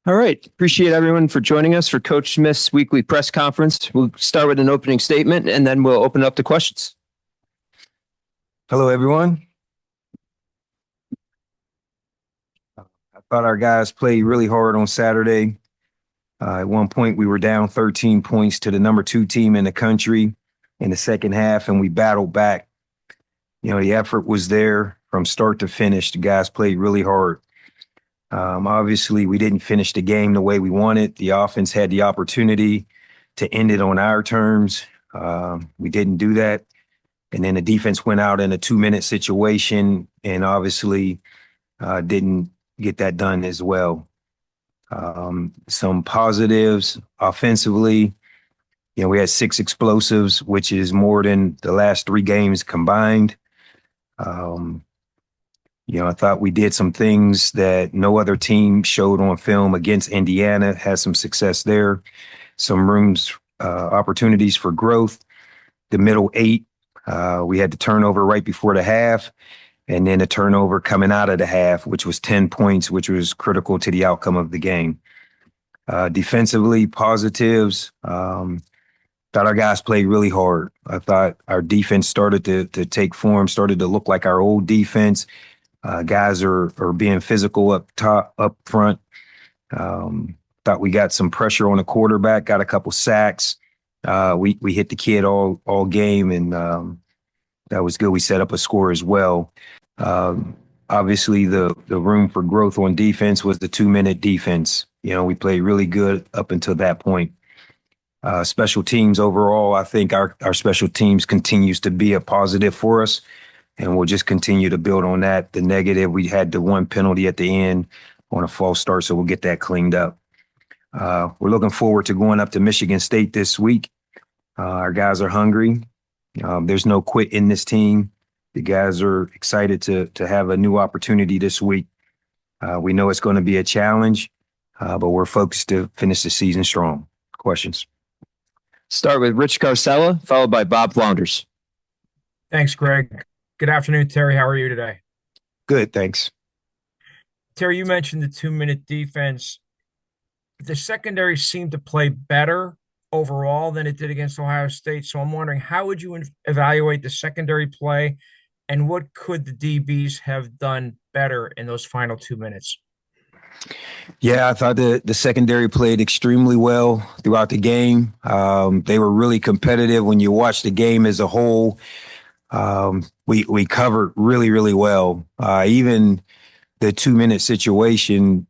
All right. Appreciate everyone for joining us for Coach Smith's weekly press conference. We'll start with an opening statement and then we'll open up to questions. Hello, everyone. I thought our guys played really hard on Saturday. At one point, we were down 13 points to the number 2 team in the country in the second half, and we battled back. The effort was there from start to finish. The guys played really hard. Obviously, we didn't finish the game the way we wanted. The offense had the opportunity to end it on our terms. We didn't do that. And then the defense went out in a 2-minute situation and obviously didn't get that done as well. Some positives offensively. We had 6 explosives, which is more than the last 3 games combined. I thought we did some things that no other team showed on film against Indiana, had some success there, some opportunities for growth. The middle 8, we had the turnover right before the half, and then a turnover coming out of the half, which was 10 points, which was critical to the outcome of the game. Defensively, positives. Thought our guys played really hard. I thought our defense started to take form, started to look like our old defense. Guys are being physical up front. Thought we got some pressure on the quarterback, got a couple sacks. We hit the kid all game, and that was good. We set up a score as well. Obviously, the room for growth on defense was the 2-minute defense. We played really good up until that point. Special teams overall, I think our special teams continues to be a positive for us, and we'll just continue to build on that. The negative, we had the 1 penalty at the end on a false start, so we'll get that cleaned up. We're looking forward to going up to Michigan State this week. Our guys are hungry. There's no quit in this team. The guys are excited to have a new opportunity this week. We know it's going to be a challenge, but we're focused to finish the season strong. Questions? Start with Rich Carcella, followed by Bob Flounders. Thanks, Greg. Good afternoon, Terry. How are you today? Good, thanks. Terry, you mentioned the 2-minute defense. The secondary seemed to play better overall than it did against Ohio State. So I'm wondering, how would you evaluate the secondary play, and what could the DBs have done better in those final 2 minutes? Yeah, I thought the secondary played extremely well throughout the game. They were really competitive. When you watch the game as a whole, we covered really, really well. Even the 2-minute situation,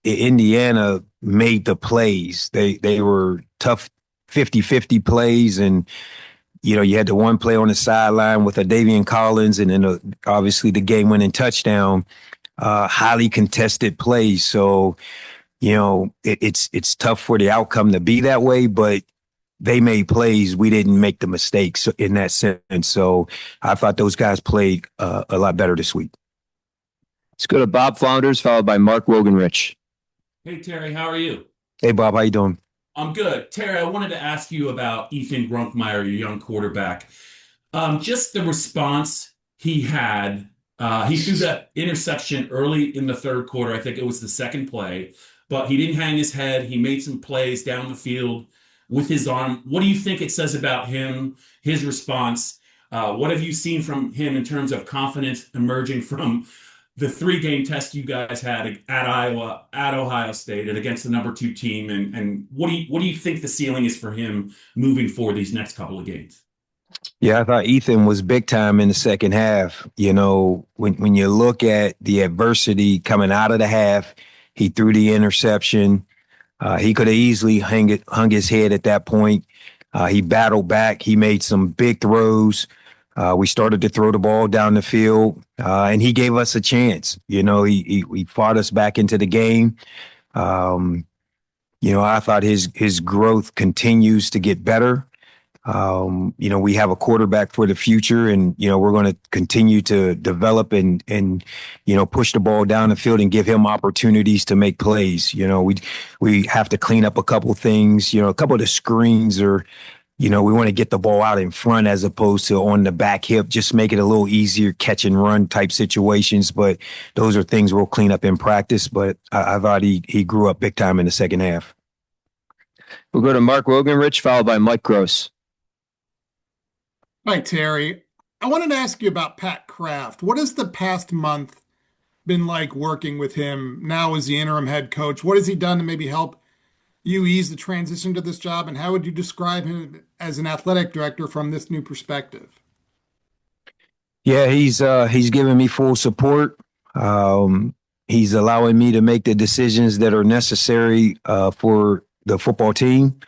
Indiana made the plays. They were tough 50-50 plays, and you had the one play on the sideline with a Davian Collins, and then obviously the game-winning touchdown. Highly contested plays. So, it's tough for the outcome to be that way, but they made plays. We didn't make the mistakes in that sense. So I thought those guys played a lot better this week. Let's go to Bob Flounders, followed by Mark Wogenrich. Hey, Terry, how are you? Hey, Bob, how you doing? I'm good. Terry, I wanted to ask you about Ethan Grunkmeyer, your young quarterback. Just the response he had. He threw that interception early in the third quarter. I think it was the second play, but he didn't hang his head. He made some plays down the field with his arm. What do you think it says about him, his response? What have you seen from him in terms of confidence emerging from the 3-game test you guys had at Iowa, at Ohio State, and against the number 2 team? And what do you think the ceiling is for him moving forward these next couple of games? Yeah, I thought Ethan was big time in the second half. When you look at the adversity coming out of the half, he threw the interception. He could have easily hung his head at that point. He battled back. He made some big throws. We started to throw the ball down the field, and he gave us a chance. He fought us back into the game. I thought his growth continues to get better. We have a quarterback for the future, and, we're going to continue to develop and push the ball down the field and give him opportunities to make plays. We have to clean up a couple things. A couple of the screens are, we want to get the ball out in front as opposed to on the back hip, just make it a little easier catch and run type situations. But those are things we'll clean up in practice. But I thought he grew up big time in the second half. We'll go to Mark Wogenrich, followed by Mike Gross. Hi, Terry. I wanted to ask you about Pat Kraft. What has the past month been like working with him now as the interim head coach? What has he done to maybe help you ease the transition to this job? And how would you describe him as an athletic director from this new perspective? Yeah, he's giving me full support. He's allowing me to make the decisions that are necessary for the football team.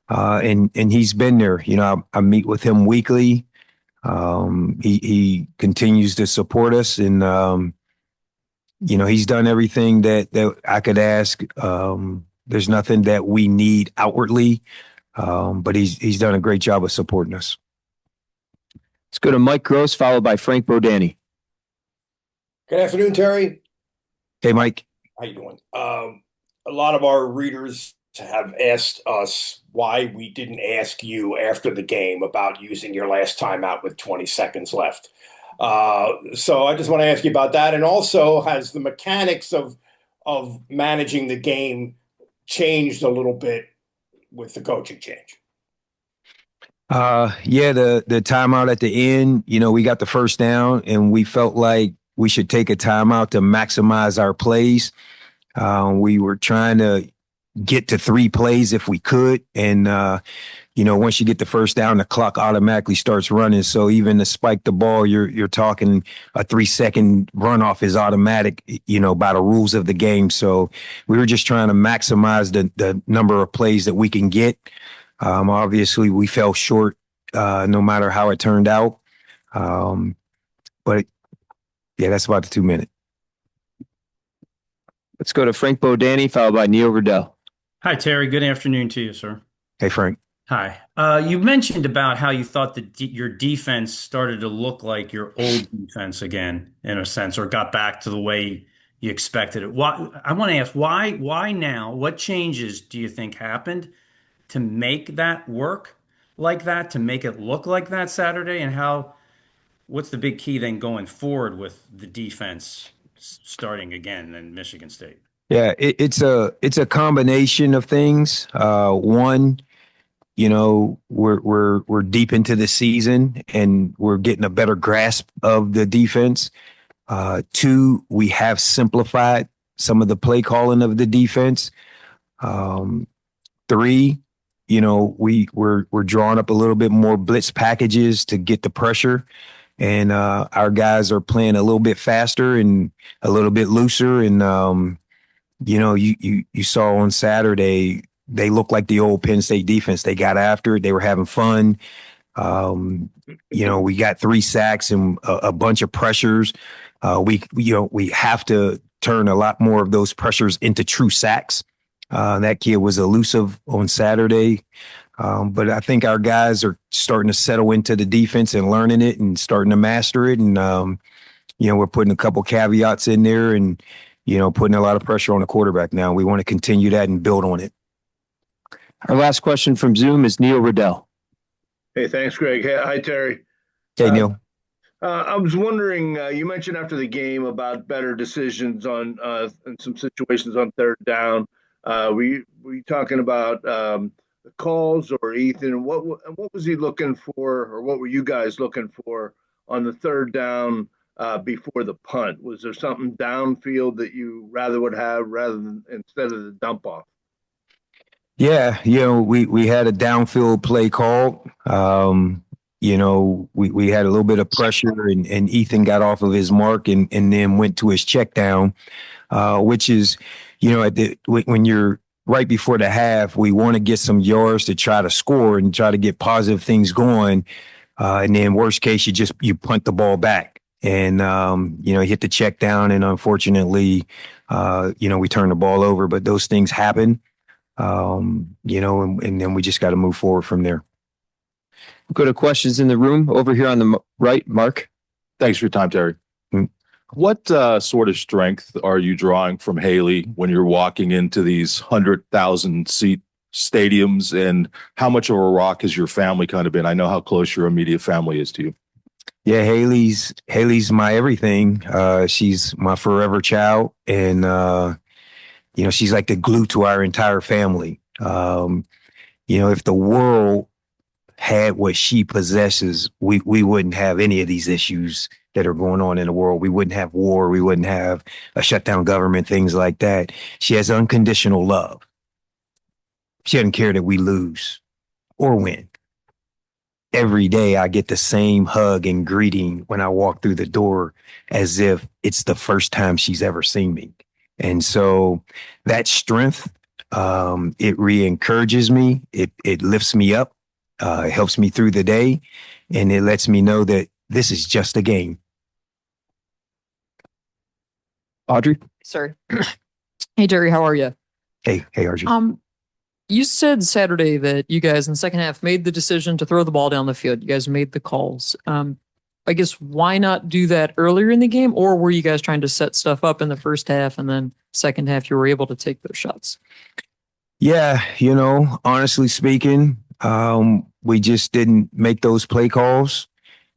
And he's been there. I meet with him weekly. He continues to support us, and he's done everything that I could ask. There's nothing that we need outwardly, but he's done a great job of supporting us. Let's go to Mike Gross, followed by Frank Bodani. Good afternoon, Terry. Hey, Mike. How you doing? A lot of our readers have asked us why we didn't ask you after the game about using your last timeout with 20 seconds left. So I just want to ask you about that. And also, has the mechanics of managing the game changed a little bit with the coaching change? Yeah, the timeout at the end, we got the first down and we felt like we should take a timeout to maximize our plays. We were trying to get to 3 plays if we could. And, once you get the first down, the clock automatically starts running. So even to spike the ball, you're talking a 3-second runoff is automatic, by the rules of the game. So we were just trying to maximize the number of plays that we can get. Obviously we fell short, no matter how it turned out. But yeah, that's about the 2 minute. Let's go to Frank Bodani, followed by Neil Riddell. Hi, Terry. Good afternoon to you, sir. Hey, Frank. Hi. You mentioned about how you thought that your defense started to look like your old defense again, in a sense, or got back to the way you expected it. I want to ask, why now? What changes do you think happened to make that work like that, to make it look like that Saturday? And what's the big key then going forward with the defense starting again in Michigan State? Yeah, it's a combination of things. One, we're deep into the season and we're getting a better grasp of the defense. 2, we have simplified some of the play calling of the defense. 3, we're drawing up a little bit more blitz packages to get the pressure. And our guys are playing a little bit faster and a little bit looser. And you saw on Saturday, they looked like the old Penn State defense. They got after it. They were having fun. We got 3 sacks and a bunch of pressures. We have to turn a lot more of those pressures into true sacks. That kid was elusive on Saturday. But I think our guys are starting to settle into the defense and learning it and starting to master it. And, we're putting a couple caveats in there and, putting a lot of pressure on the quarterback now. We want to continue that and build on it. Our last question from Zoom is Neil Riddell. Hey, thanks, Greg. Hey, hi, Terry. Hey, Neil. I was wondering, you mentioned after the game about better decisions on in some situations on third down. Were you talking about the calls or Ethan? What was he looking for, or what were you guys looking for on the third down before the punt? Was there something downfield that you would have instead of the dump off? Yeah, we had a downfield play call. We had a little bit of pressure and Ethan got off of his mark and then went to his check down, which is, when you're right before the half, we want to get some yards to try to score and try to get positive things going. And then worst case, you punt the ball back and, hit the check down. And unfortunately, we turn the ball over, but those things happen. And then we just got to move forward from there. We'll go to questions in the room over here on the right. Mark. Thanks for your time, Terry. What sort of strength are you drawing from Haley when you're walking into these 100,000 seat stadiums, and how much of a rock has your family kind of been? I know how close your immediate family is to you. Yeah, Haley's my everything. She's my forever child, and she's like the glue to our entire family. If the world had what she possesses, we wouldn't have any of these issues that are going on in the world. We wouldn't have war. We wouldn't have a shutdown government, things like that. She has unconditional love. She doesn't care that we lose or win. Every day I get the same hug and greeting when I walk through the door as if it's the first time she's ever seen me. And so that strength, it re-encourages me. It lifts me up. It helps me through the day, and it lets me know that this is just a game. Audrey? Sorry. Hey, Jerry, how are you? Hey, RJ. You said Saturday that you guys in the second half made the decision to throw the ball down the field. You guys made the calls. I guess why not do that earlier in the game, or were you guys trying to set stuff up in the first half and then second half you were able to take those shots? Yeah, honestly speaking, we just didn't make those play calls,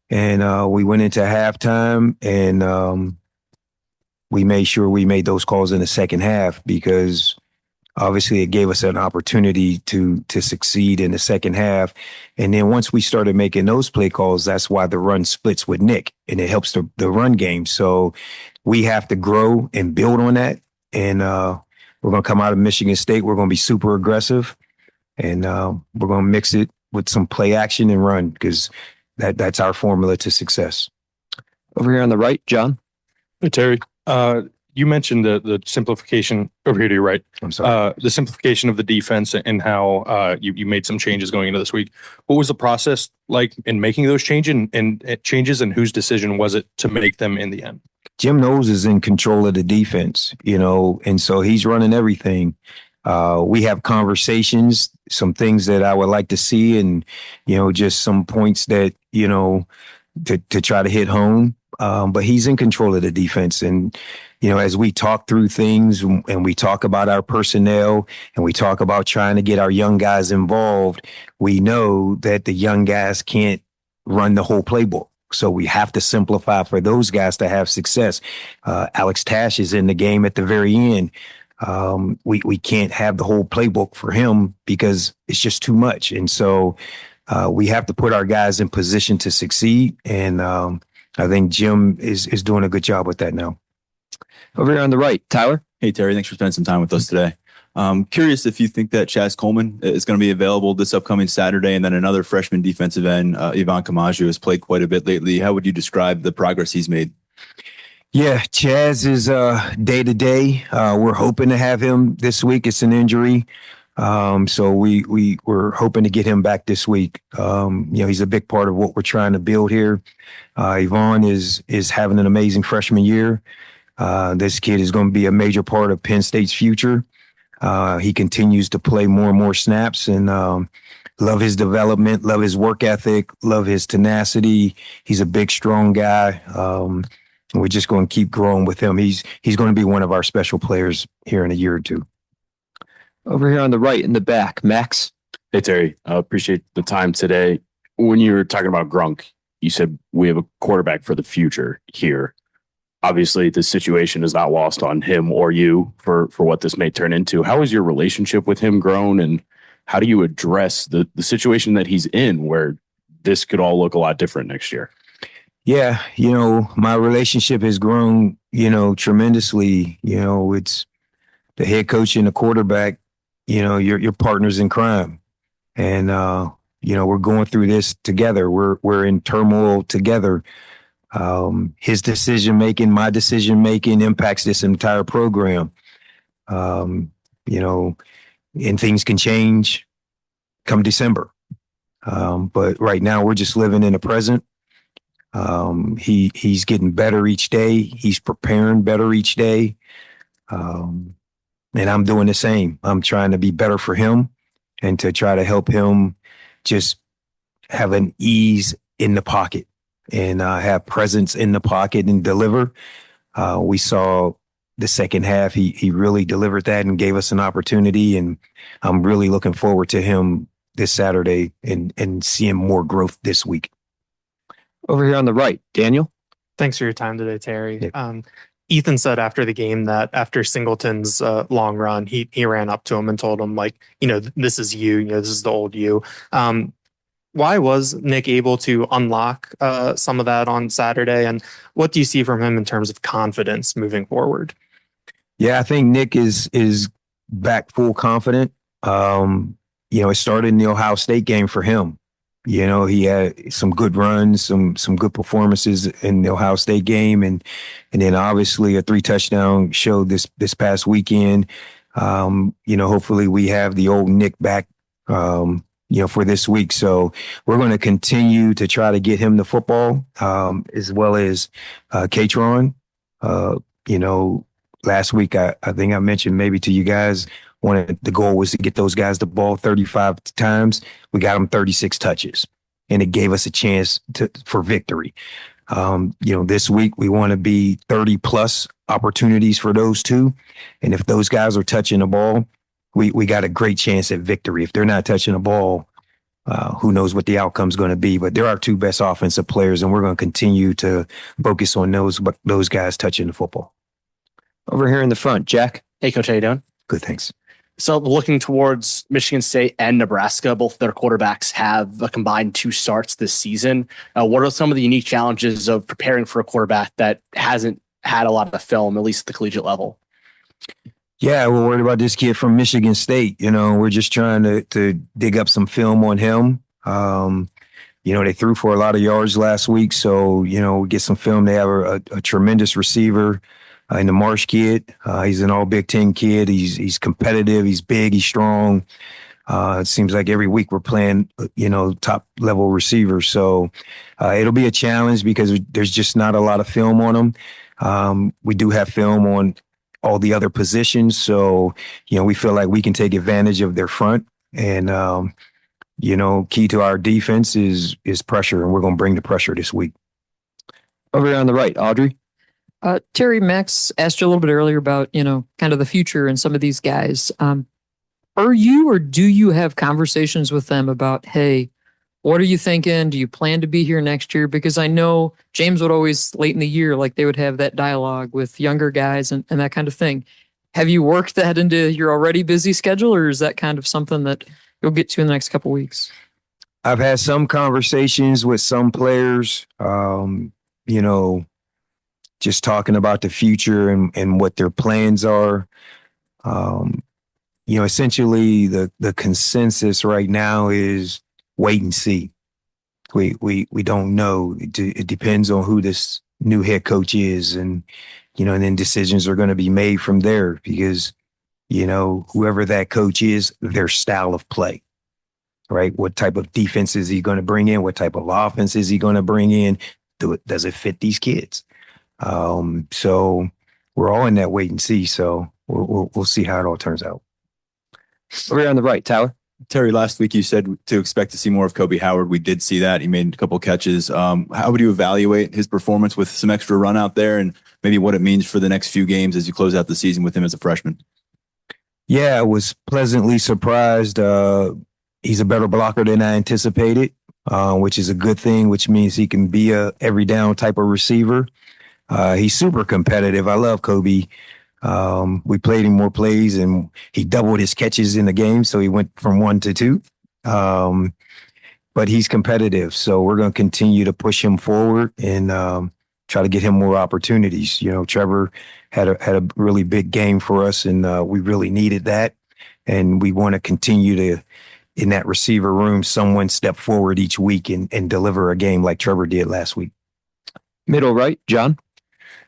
and we went into halftime, and we made sure we made those calls in the second half because obviously it gave us an opportunity to succeed in the second half. And then once we started making those play calls, that's why the run splits with Nick, and it helps the run game. So we have to grow and build on that. And we're going to come out of Michigan State. We're going to be super aggressive, and we're going to mix it with some play action and run because that's our formula to success. Over here on the right, John? Hey, Terry. You mentioned the simplification over here to your right. I'm sorry. The simplification of the defense and how you made some changes going into this week. What was the process like in making those changes and whose decision was it to make them in the end? Jim Knowles is in control of the defense, and so he's running everything. We have conversations, some things that I would like to see, and, just some points that, to try to hit home. But he's in control of the defense. And, as we talk through things and we talk about our personnel and we talk about trying to get our young guys involved, we know that the young guys can't run the whole playbook. So we have to simplify for those guys to have success. Alex Tash is in the game at the very end. We can't have the whole playbook for him because it's just too much. And so we have to put our guys in position to succeed. And I think Jim is doing a good job with that now. Over here on the right, Tyler? Hey, Terry, thanks for spending some time with us today. Curious if you think that Chaz Coleman is going to be available this upcoming Saturday, and then another freshman defensive end, Ivan Kamaju, has played quite a bit lately. How would you describe the progress he's made? Yeah, Chaz is day to day. We're hoping to have him this week. It's an injury. So we're hoping to get him back this week. He's a big part of what we're trying to build here. Ivan is having an amazing freshman year. This kid is going to be a major part of Penn State's future. He continues to play more and more snaps, and love his development, love his work ethic, love his tenacity. He's a big, strong guy. We're just going to keep growing with him. He's going to be one of our special players here in a year or two. Over here on the right in the back, Max? Hey, Terry, I appreciate the time today. When you were talking about Grunk, you said we have a quarterback for the future here. Obviously, the situation is not lost on him or you for what this may turn into. How has your relationship with him grown, and how do you address the situation that he's in where this could all look a lot different next year? Yeah, my relationship has grown, tremendously. It's the head coach and the quarterback, your partners in crime. And, we're going through this together. We're in turmoil together. His decision-making, my decision-making impacts this entire program. And things can change come December. But right now we're just living in the present. He's getting better each day. He's preparing better each day. And I'm doing the same. I'm trying to be better for him and to try to help him just have an ease in the pocket and have presence in the pocket and deliver. We saw the second half, he really delivered that and gave us an opportunity. And I'm really looking forward to him this Saturday and seeing more growth this week. Over here on the right, Daniel. Thanks for your time today, Terry. Yeah. Ethan said after the game that after Singleton's long run, he ran up to him and told him, like, this is you, this is the old you. Why was Nick able to unlock some of that on Saturday? And what do you see from him in terms of confidence moving forward? Yeah, I think Nick is back full confident. It started in the Ohio State game for him. He had some good runs, some good performances in the Ohio State game, and then obviously a 3 touchdown show this past weekend. Hopefully we have the old Nick back, for this week. So we're going to continue to try to get him the football, as well as Katron. Last week I think I mentioned maybe to you guys, the goal was to get those guys the ball 35 times. We got them 36 touches, and it gave us a chance for victory. This week we want to be 30 plus opportunities for those two. And if those guys are touching the ball, we got a great chance at victory. If they're not touching the ball, who knows what the outcome's going to be, but they're our 2 best offensive players, and we're going to continue to focus on those guys touching the football. Over here in the front, Jack. Hey, Coach, how you doing? Good, thanks. So looking towards Michigan State and Nebraska, both their quarterbacks have a combined 2 starts this season. What are some of the unique challenges of preparing for a quarterback that hasn't had a lot of film, at least at the collegiate level? Yeah, we're worried about this kid from Michigan State. We're just trying to dig up some film on him. They threw for a lot of yards last week, so, we get some film. They have a tremendous receiver in the Marsh kid. He's an all Big Ten kid. He's competitive. He's big. He's strong. It seems like every week we're playing, top level receivers. So it'll be a challenge because there's just not a lot of film on him. We do have film on all the other positions. So, we feel like we can take advantage of their front. And, key to our defense is pressure, and we're going to bring the pressure this week. Over here on the right, Audrey. Terry, Max asked you a little bit earlier about, kind of the future and some of these guys. Are you or do you have conversations with them about, hey, what are you thinking? Do you plan to be here next year? Because I know James would always, late in the year, like they would have that dialogue with younger guys and that kind of thing. Have you worked that into your already busy schedule, or is that kind of something that you'll get to in the next couple of weeks? I've had some conversations with some players, just talking about the future and what their plans are. Essentially the consensus right now is wait and see. We don't know. It depends on who this new head coach is, and then decisions are going to be made from there because, whoever that coach is, their style of play, right? What type of defense is he going to bring in? What type of offense is he going to bring in? Does it fit these kids? So we're all in that wait and see. So we'll see how it all turns out. Over here on the right, Tyler. Terry, last week you said to expect to see more of Kobe Howard. We did see that. He made a couple catches. How would you evaluate his performance with some extra run out there, and maybe what it means for the next few games as you close out the season with him as a freshman? Yeah, I was pleasantly surprised. He's a better blocker than I anticipated, which is a good thing, which means he can be a every down type of receiver. He's super competitive. I love Kobe. We played him more plays and he doubled his catches in the game. So he went from 1 to 2. But he's competitive. So we're going to continue to push him forward and try to get him more opportunities. Trevor had a really big game for us, and we really needed that. And we want to continue to, in that receiver room, someone step forward each week and deliver a game like Trevor did last week. Middle right, John.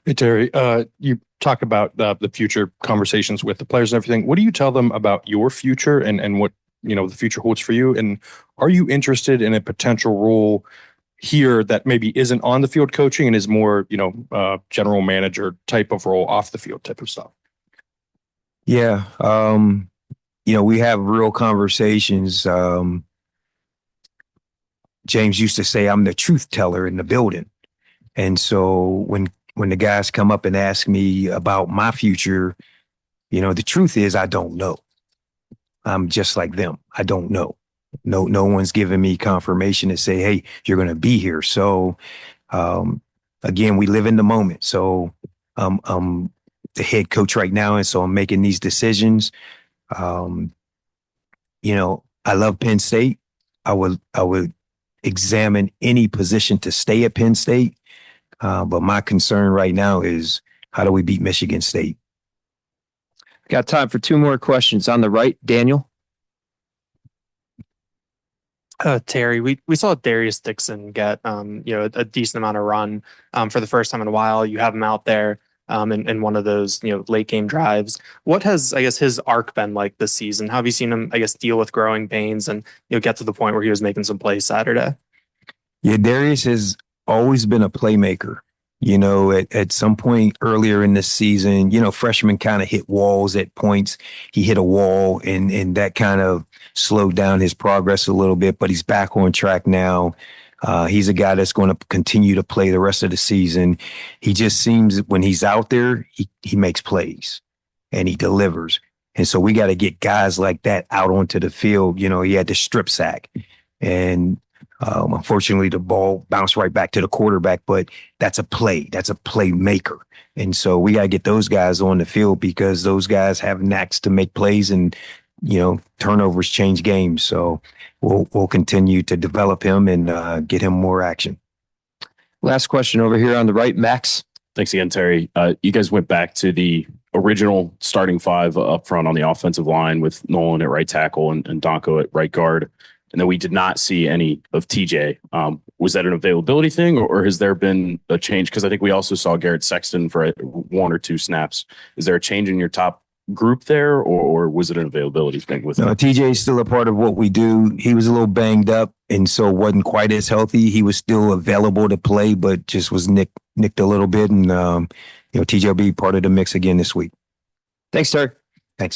Hey, Terry, you talk about the future conversations with the players and everything. What do you tell them about your future and what, the future holds for you? And are you interested in a potential role here that maybe isn't on the field coaching and is more, general manager type of role, off the field type of stuff? Yeah. We have real conversations. James used to say, I'm the truth teller in the building. And so when when the guys come up and ask me about my future, the truth is I don't know. I'm just like them. I don't know. No one's giving me confirmation to say, hey, you're going to be here. So, again, we live in the moment. So I'm the head coach right now. And so I'm making these decisions. I love Penn State. I would examine any position to stay at Penn State. But my concern right now is how do we beat Michigan State? Got time for two more questions. On the right, Daniel. Terry, we saw Darius Dixon get a decent amount of run for the first time in a while. You have him out there in one of those late game drives. What has, I guess, his arc been like this season? How have you seen him, I guess, deal with growing pains and get to the point where he was making some plays Saturday? Yeah, Darius has always been a playmaker. At some point earlier in the season, freshmen kind of hit walls at points. He hit a wall and that kind of slowed down his progress a little bit, but he's back on track now. He's a guy that's going to continue to play the rest of the season. He just seems when he's out there, he makes plays and he delivers. And so we got to get guys like that out onto the field. He had the strip sack and unfortunately, the ball bounced right back to the quarterback, but that's a play. That's a playmaker. And so we got to get those guys on the field because those guys have knacks to make plays and, turnovers change games. So we'll continue to develop him and get him more action. Last question over here on the right, Max. Thanks again, Terry. You guys went back to the original starting five up front on the offensive line with Nolan at right tackle and Donko at right guard. And then we did not see any of TJ. Was that an availability thing or has there been a change? Because I think we also saw Garrett Sexton for one or two snaps. Is there a change in your top group there or was it an availability thing with him? No, TJ is still a part of what we do. He was a little banged up and so wasn't quite as healthy. He was still available to play, but just was nicked a little bit. And, TJ will be part of the mix again this week. Thanks, Terry.